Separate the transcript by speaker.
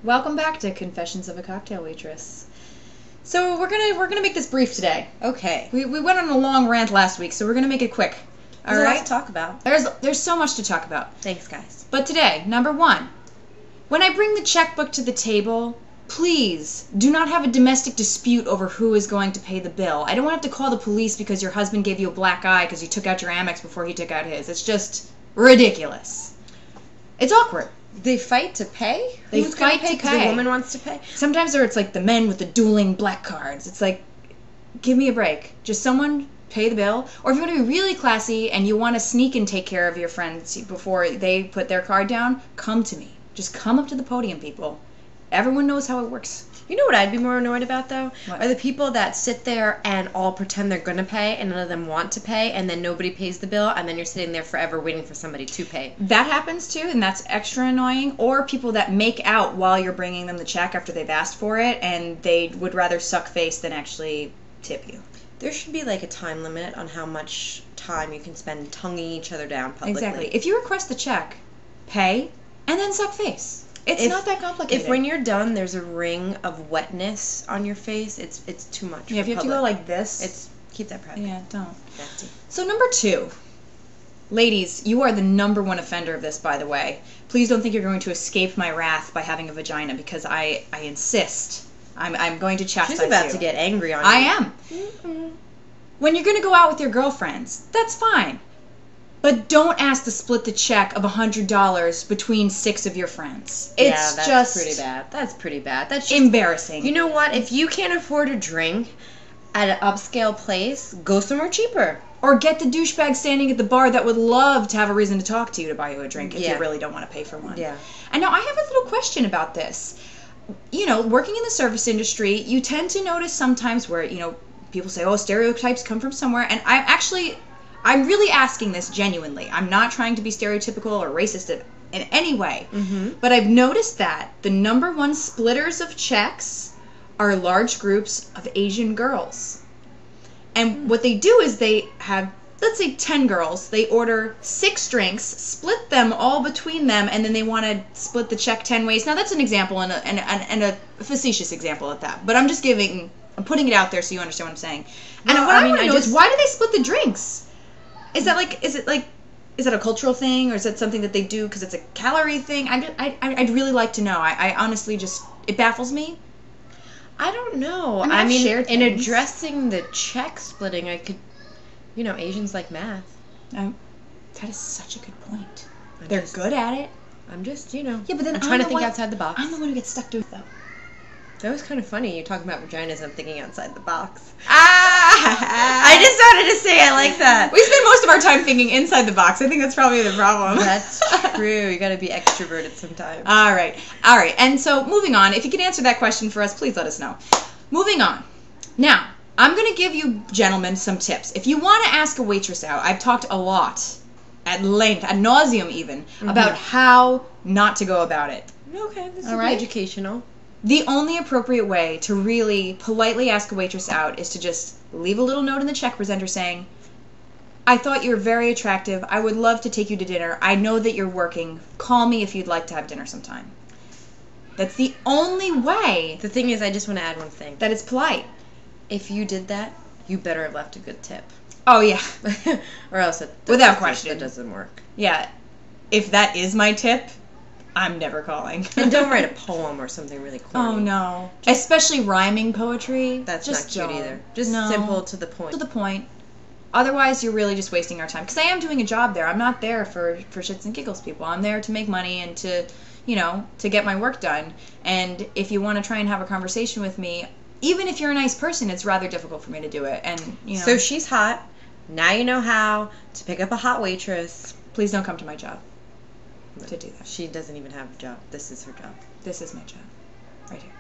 Speaker 1: Welcome back to Confessions of a Cocktail Waitress. So we're gonna make this brief today.
Speaker 2: Okay.
Speaker 1: We went on a long rant last week, so we're gonna make it quick.
Speaker 2: All right. To talk about.
Speaker 1: There's so much to talk about.
Speaker 2: Thanks, guys.
Speaker 1: But today, number one, when I bring the checkbook to the table, please do not have a domestic dispute over who is going to pay the bill. I don't want to have to call the police because your husband gave you a black eye because you took out your Amex before he took out his. It's just ridiculous. It's awkward.
Speaker 2: They fight to pay?
Speaker 1: They
Speaker 2: Who's
Speaker 1: fight
Speaker 2: gonna pay
Speaker 1: to
Speaker 2: 'cause
Speaker 1: pay.
Speaker 2: The woman wants to pay.
Speaker 1: Sometimes it's like the men with the dueling black cards. It's like, give me a break. Just someone pay the bill. Or if you want to be really classy and you want to sneak and take care of your friends before they put their card down, come to me. Just come up to the podium, people. Everyone knows how it works.
Speaker 2: You know what I'd be more annoyed about, though?
Speaker 1: What?
Speaker 2: Are the people that sit there and all pretend they're going to pay and none of them want to pay, and then nobody pays the bill, and then you're sitting there forever waiting for somebody to pay.
Speaker 1: That happens too, and that's extra annoying. Or people that make out while you're bringing them the check after they've asked for it, and they would rather suck face than actually tip you.
Speaker 2: There should be like a time limit on how much time you can spend tonguing each other down publicly.
Speaker 1: Exactly. If you request the check, pay, and then suck face. It's not that complicated.
Speaker 2: If when you're done, there's a ring of wetness on your face, it's too much.
Speaker 1: Yeah, if you have to go like this.
Speaker 2: Keep that private.
Speaker 1: Yeah, don't.
Speaker 2: Nasty.
Speaker 1: So number two. Ladies, you are the number one offender of this, by the way. Please don't think you're going to escape my wrath by having a vagina, because I insist. I'm going to chastise you.
Speaker 2: She's about to get angry on you.
Speaker 1: I am.
Speaker 2: Mm-hmm.
Speaker 1: When you're going to go out with your girlfriends, that's fine. But don't ask to split the check of $100 between 6 of your friends. It's
Speaker 2: that's
Speaker 1: just
Speaker 2: pretty bad. That's pretty bad. That's just
Speaker 1: embarrassing.
Speaker 2: You know what? If you can't afford a drink at an upscale place, go somewhere cheaper.
Speaker 1: Or get the douchebag standing at the bar that would love to have a reason to talk to you to buy you a drink if
Speaker 2: Yeah.
Speaker 1: you really don't want to pay for one.
Speaker 2: Yeah.
Speaker 1: And now I have a little question about this. You know, working in the service industry, you tend to notice sometimes where, you know, people say, oh, stereotypes come from somewhere. And I'm really asking this genuinely. I'm not trying to be stereotypical or racist in any way.
Speaker 2: Mm-hmm.
Speaker 1: But I've noticed that the number one splitters of checks are large groups of Asian girls. And what they do is they have, let's say 10 girls, they order 6 drinks, split them all between them, and then they want to split the check 10 ways. Now that's an example and a facetious example at that. But I'm putting it out there so you understand what I'm saying. And what I want to know is, why do they split the drinks? Is that a cultural thing, or is that something that they do because it's a calorie thing? I'd really like to know. I honestly it baffles me.
Speaker 2: I don't know.
Speaker 1: I mean,
Speaker 2: in addressing the check splitting, I could, Asians like math.
Speaker 1: That is such a good point. They're good at it.
Speaker 2: I'm just,
Speaker 1: Yeah, but then
Speaker 2: I'm trying to think outside the box.
Speaker 1: I'm the one who gets stuck to it, though.
Speaker 2: That was kind of funny. You're talking about vaginas. I'm thinking outside the box.
Speaker 1: I
Speaker 2: just wanted to say I like that.
Speaker 1: We spend most of our time thinking inside the box. I think that's probably the problem.
Speaker 2: That's true. You got to be extroverted sometimes.
Speaker 1: All right. And so moving on, if you can answer that question for us, please let us know. Moving on. Now, I'm going to give you gentlemen some tips. If you want to ask a waitress out, I've talked a lot, at length, ad nauseum even, about how not to go about it.
Speaker 2: Okay, this
Speaker 1: All
Speaker 2: is
Speaker 1: right?
Speaker 2: educational.
Speaker 1: The only appropriate way to really politely ask a waitress out is to just leave a little note in the check presenter saying, I thought you were very attractive. I would love to take you to dinner. I know that you're working. Call me if you'd like to have dinner sometime. That's the only way.
Speaker 2: The thing is, I just want to add one thing.
Speaker 1: That it's polite.
Speaker 2: If you did that, you better have left a good tip.
Speaker 1: Oh, yeah.
Speaker 2: Or else
Speaker 1: Without question.
Speaker 2: That doesn't work.
Speaker 1: Yeah. If that is my tip, I'm never calling.
Speaker 2: And don't write a poem or something really corny.
Speaker 1: Oh, no. Especially rhyming poetry.
Speaker 2: That's
Speaker 1: just
Speaker 2: not cute either. Just simple, to the point.
Speaker 1: To the point. Otherwise, you're really just wasting our time. Because I am doing a job there. I'm not there for shits and giggles, people. I'm there to make money and to get my work done. And if you want to try and have a conversation with me, even if you're a nice person, it's rather difficult for me to do it. And,
Speaker 2: So she's hot. Now you know how to pick up a hot waitress.
Speaker 1: Please don't come to my job to do that.
Speaker 2: She doesn't even have a job. This is her job.
Speaker 1: This is my job. Right here.